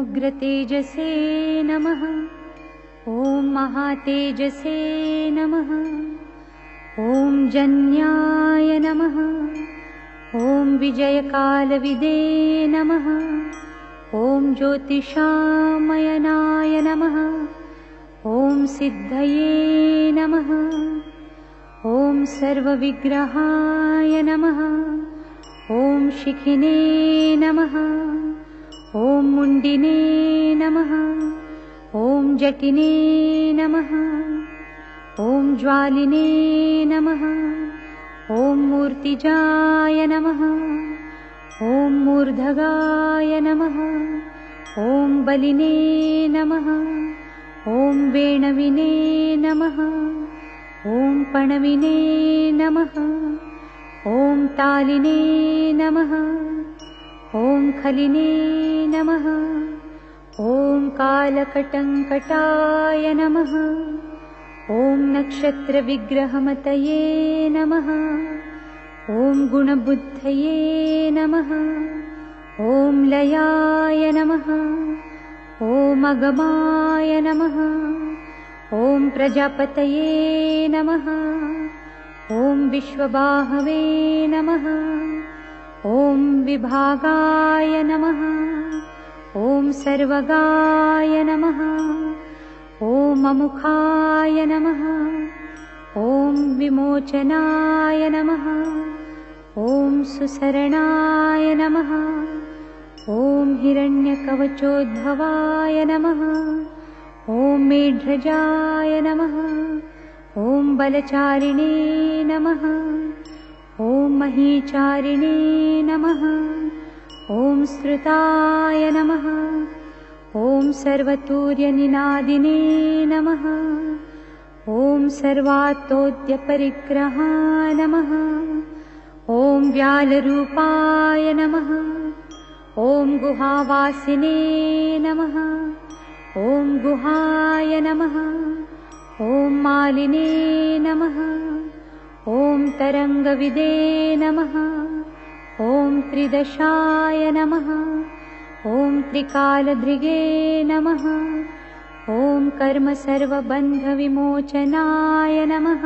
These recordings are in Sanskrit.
उग्रतेजसे नमः। ॐ महातेजसे नमः। ॐ जन्याय नमः। ॐ विजयकालविदे नमः। ॐ ज्योतिषामयनाय नमः। ॐ सिद्धये नमः। ॐ सर्वविग्रहाय नमः। ॐ शिखिने नमः। ॐ मुण्डिने नमः। ॐ जटिने नमः। ॐ ज्वालिने नमः। ॐ मूर्तिजाय नमः। ॐ मूर्धगाय नमः। ॐ बलिने नमः। ॐ वेणविने नमः। ॐ पणविने नमः। ॐ तालिने नमः। ॐ खलिने नमः। ॐ कालकटङ्कटाय नमः। ॐ नक्षत्रविग्रहमतये नमः। ॐ गुणबुद्धये नमः। ॐ लयाय नमः। ॐ अगमाय नमः। ॐ प्रजापतये नमः। ॐ विश्वबाहवे नमः। ॐ विभागाय नमः। ॐ सर्वगाय नमः। ॐ अमुखाय नमः। ॐ विमोचनाय नमः। ॐ सुसरणाय नमः। ॐ हिरण्यकवचोद्भवाय नमः। ॐ मेढ्रजाय नमः। ॐ बलचारिणे नमः। ॐ महीचारिणे नमः। ॐ श्रुताय नमः। ॐ सर्वतूर्यनिनादिने नमः। ॐ सर्वातोद्यपरिग्रहाय नमः। ॐ व्यालरूपाय नमः। ॐ गुहावासिने नमः। ॐ गुहाय नमः। ॐ मालिने नमः। ॐ तरङ्गविदे नमः। ॐ त्रिदशाय नमः। ॐ त्रिकालधृगे नमः। ॐ कर्मसर्वबन्धविमोचनाय नमः।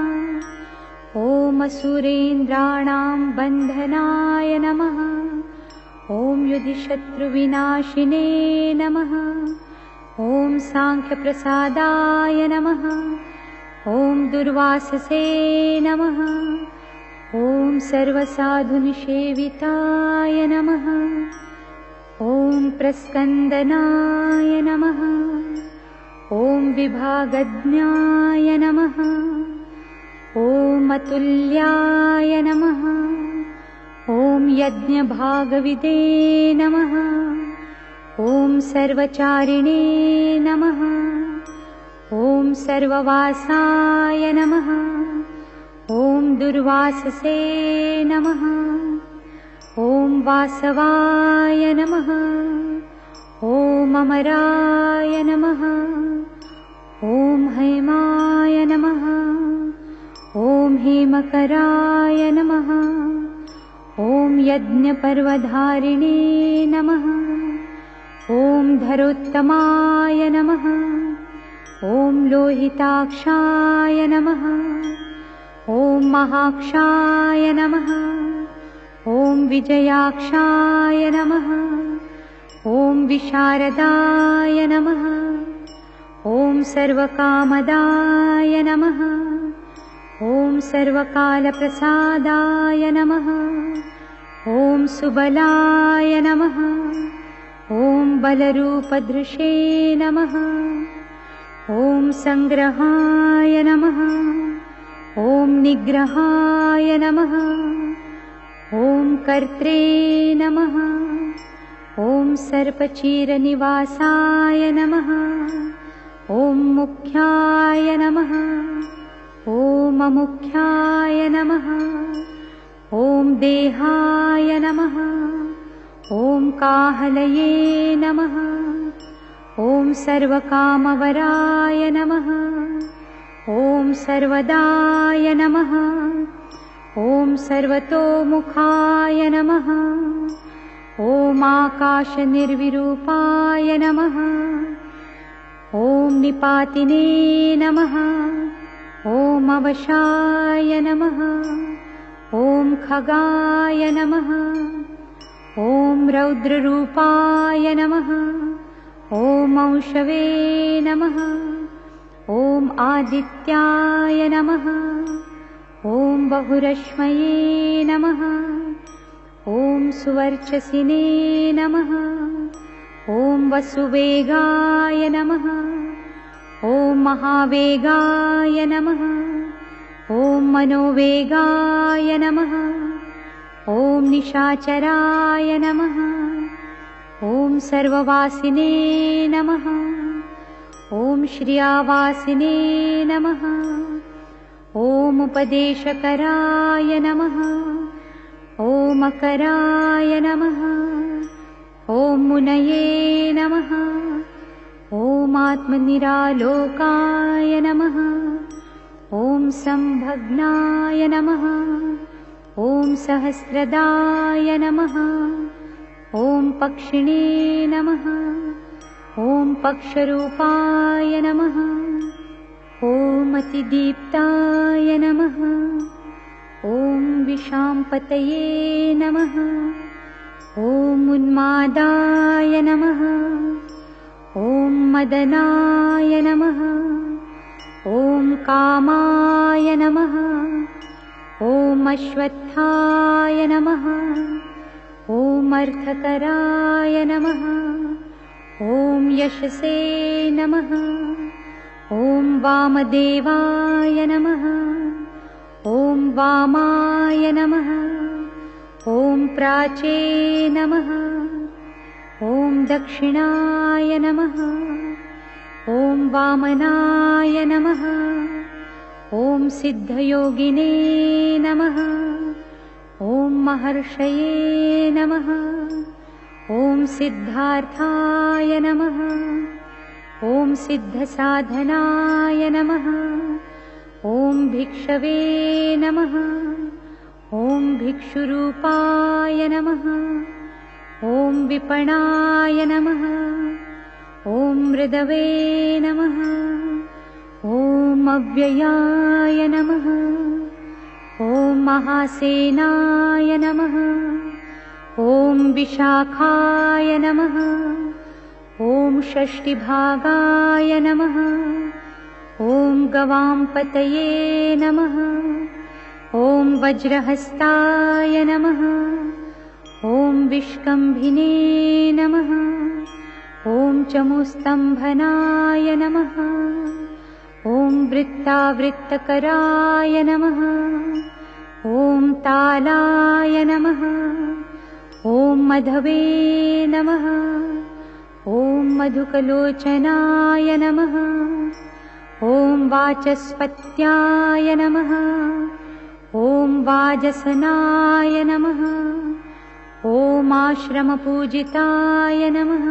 ॐ असुरेन्द्राणां बन्धनाय नमः। ॐ युधिशत्रुविनाशिने नमः। ॐ साङ्ख्यप्रसादाय नमः। ॐ दुर्वाससे नमः। ॐ सर्वसाधुनिषेविताय नमः। ॐ प्रस्कन्दनाय नमः। ॐ विभागज्ञाय नमः। ॐ अतुल्याय नमः। ॐ यज्ञभागविदे नमः। ॐ सर्वचारिणे नमः। ॐ सर्ववासाय नमः। ॐ दुर्वाससे नमः। ॐ वासवाय नमः। ॐ अमराय नमः। ॐ हेमाय नमः। ॐ हेमकराय नमः। ॐ यज्ञपर्वधारिणे नमः। ॐ धरोत्तमाय नमः। ॐ लोहिताक्षाय नमः। ॐ महाक्षाय नमः। ॐ विजयाक्षाय नमः। ॐ विशारदाय नमः। ॐ सर्वकामदाय नमः। ॐ सर्वकालप्रसादाय नमः। ॐ सुबलाय नमः। ॐ बलरूपधृषे नमः। ॐ संग्रहाय नमः। ॐ निग्रहाय नमः। ॐ कर्त्रे नमः। ॐ सर्पचीरनिवासाय नमः। ॐ मुख्याय नमः। ॐ अमुख्याय नमः। ॐ देहाय नमः। ॐ काहलये नमः। ॐ सर्वकामवराय नमः। ॐ सर्वदाय नमः। ॐ सर्वतोमुखाय नमः। ॐ आकाशनिर्विरूपाय नमः। ॐ निपातिने नमः। ॐ अवशाय नमः। ॐ खगाय नमः। ॐ रौद्ररूपाय नमः। ॐ औषवे नमः। ॐ आदित्याय नमः। ॐ बहुरश्मये नमः। ॐ सुवर्चसिने नमः। ॐ वसुवेगाय नमः। ॐ महावेगाय नमः। ॐ मनोवेगाय नमः। ॐ निशाचराय नमः। ॐ सर्ववासिने नमः। ॐ श्रियावासिने नमः। ॐ उपदेशकराय नमः। ॐ अकराय नमः। ॐ मुनये नमः। ॐ आत्मनिरालोकाय नमः। ॐ संभग्नाय नमः। ॐ सहस्रदाय नमः। ॐ पक्षिणे नमः। ॐ पक्षरूपाय नमः। ॐ अतिदीप्ताय नमः। ॐ विशाम्पतये नमः। ॐ उन्मादाय नमः। ॐ मदनाय नमः। ॐ कामाय नमः। ॐ अश्वत्थाय नमः। ॐ अर्थकराय नमः। ॐ यशसे नमः। ॐ वामदेवाय नमः। ॐ वामाय नमः। ॐ प्राचे नमः। ॐ दक्षिणाय नमः। ॐ वामनाय नमः। ॐ सिद्धयोगिने नमः। ॐ महर्षये नमः। ॐ सिद्धार्थाय नमः। ॐ सिद्धसाधनाय नमः। ॐ भिक्षवे नमः। ॐ भिक्षुरूपाय नमः। ॐ विपणाय नमः। ॐ मृदवे नमः। ॐ अव्ययाय नमः। ॐ महासेनाय नमः। ॐ विशाखाय नमः। ॐ षष्टिभागाय नमः। ॐ गवाम्पतये नमः। ॐ वज्रहस्ताय नमः। ॐ विष्कम्भिने नमः। ॐ चमुस्तम्भनाय नमः। ॐ वृत्तावृत्तकराय नमः। ॐ तालाय नमः। ॐ मधवे नमः। ॐ मधुकलोचनाय नमः। ॐ वाचस्पत्याय नमः। ॐ वाजसनाय नमः। ॐ आश्रमपूजिताय नमः।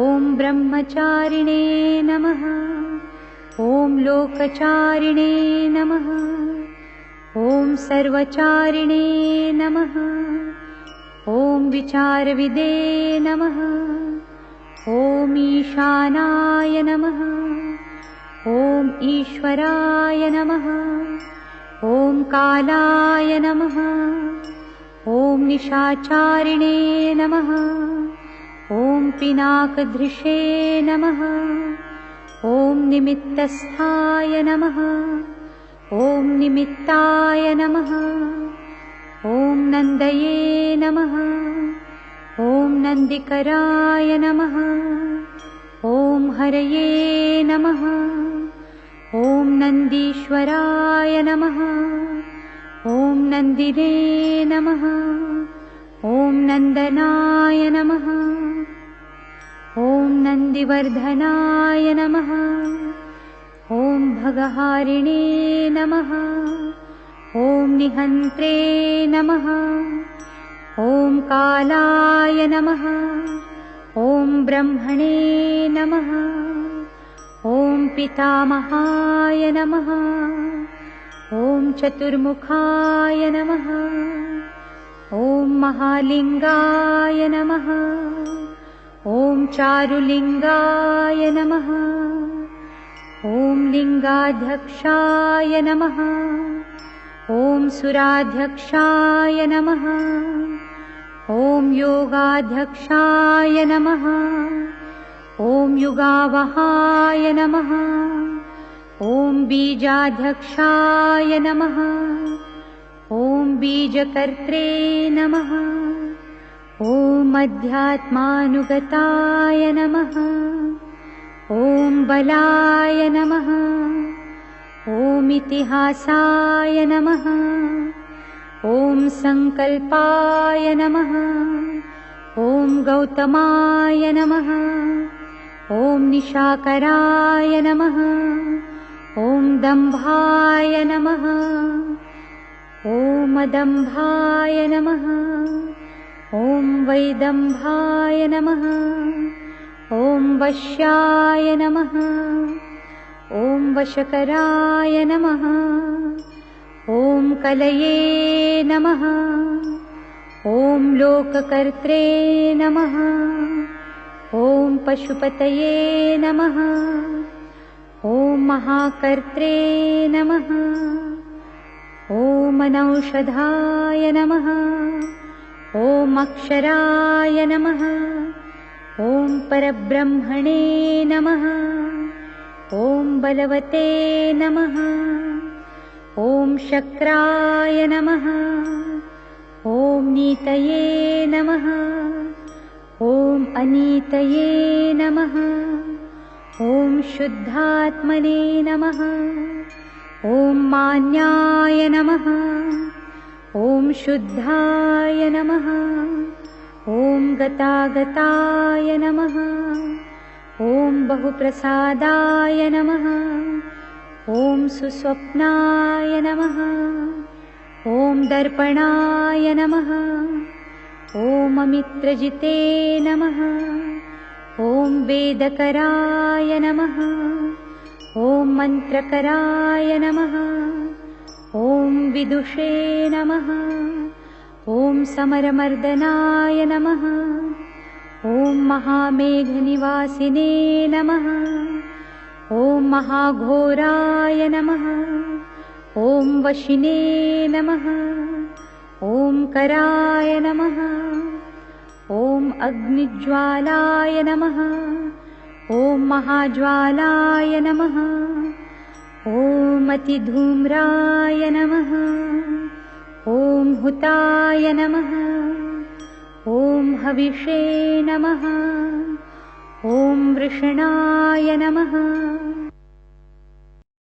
ॐ ब्रह्मचारिणे नमः। ॐ लोकचारिणे नमः। ॐ सर्वचारिणे नमः। ॐ विचारविदे नमः। ॐ ईशानाय नमः। ॐ ईश्वराय नमः। ॐ कालाय नमः। ॐ निशाचारिणे नमः। ॐ पिनाकधृषे नमः। ॐ निमित्तस्थाय नमः। ॐ निमित्ताय नमः। ॐ नन्दये नमः। ॐ नन्दिकराय नमः। ॐ हरये नमः। ॐ नन्दीश्वराय नमः। ॐ नन्दिने नमः। ॐ नन्दनाय नमः। ॐ नन्दिवर्धनाय नमः। ॐ भगहारिणे नमः। ॐ निहन्त्रे नमः। ॐ कालाय नमः। ॐ ब्रह्मणे नमः। ॐ पितामहाय नमः। ॐ चतुर्मुखाय नमः। ॐ महालिंगाय नमः। ॐ चारुलिंगाय नमः। ॐ लिंगाध्यक्षाय नमः। ॐ सुराध्यक्षाय नमः। ॐ योगाध्यक्षाय नमः। ॐ युगावहाय नमः। ॐ बीजाध्यक्षाय नमः। ॐ बीजकर्त्रे नमः। ॐ अध्यात्मानुगताय नमः। ॐ बलाय नमः। ॐ इतिहासाय नमः। ॐ संकल्पाय नमः। ॐ गौतमाय नमः। ॐ निशाकराय नमः। ॐ दम्भाय नमः। ॐ अदम्भाय नमः। ॐ वैदम्भाय नमः। ॐ वश्याय नमः। ॐ वशकराय नमः। ॐ कलये नमः। ॐ लोककर्त्रे नमः। ॐ पशुपतये नमः। ॐ महाकर्त्रे नमः। ॐ अनौषधाय नमः। ॐ अक्षराय नमः। ॐ परब्रह्मणे नमः। ॐ बलवते नमः। ॐ शक्राय नमः। ॐ नीतये नमः। ॐ अनीतये नमः। ॐ शुद्धात्मने नमः। ॐ मान्याय नमः। ॐ शुद्धाय नमः। ॐ गतागताय नमः। ॐ बहुप्रसादाय नमः। ॐ सुस्वप्नाय नमः। ॐ दर्पणाय नमः। ॐ अमित्रजिते नमः। ॐ वेदकराय नमः। ॐ मन्त्रकराय नमः। ॐ विदुषे नमः। ॐ समरमर्दनाय नमः। ॐ महामेघनिवासिने नमः। ॐ महाघोराय नमः। ॐ वशिने नमः। ॐ कराय नमः। ॐ अग्निज्वालाय नमः। ॐ महाज्वालाय नमः। ॐ अतिधूम्राय नमः। ॐ हुताय नमः। ॐ हविषे नमः। ॐ वृषणाय नमः।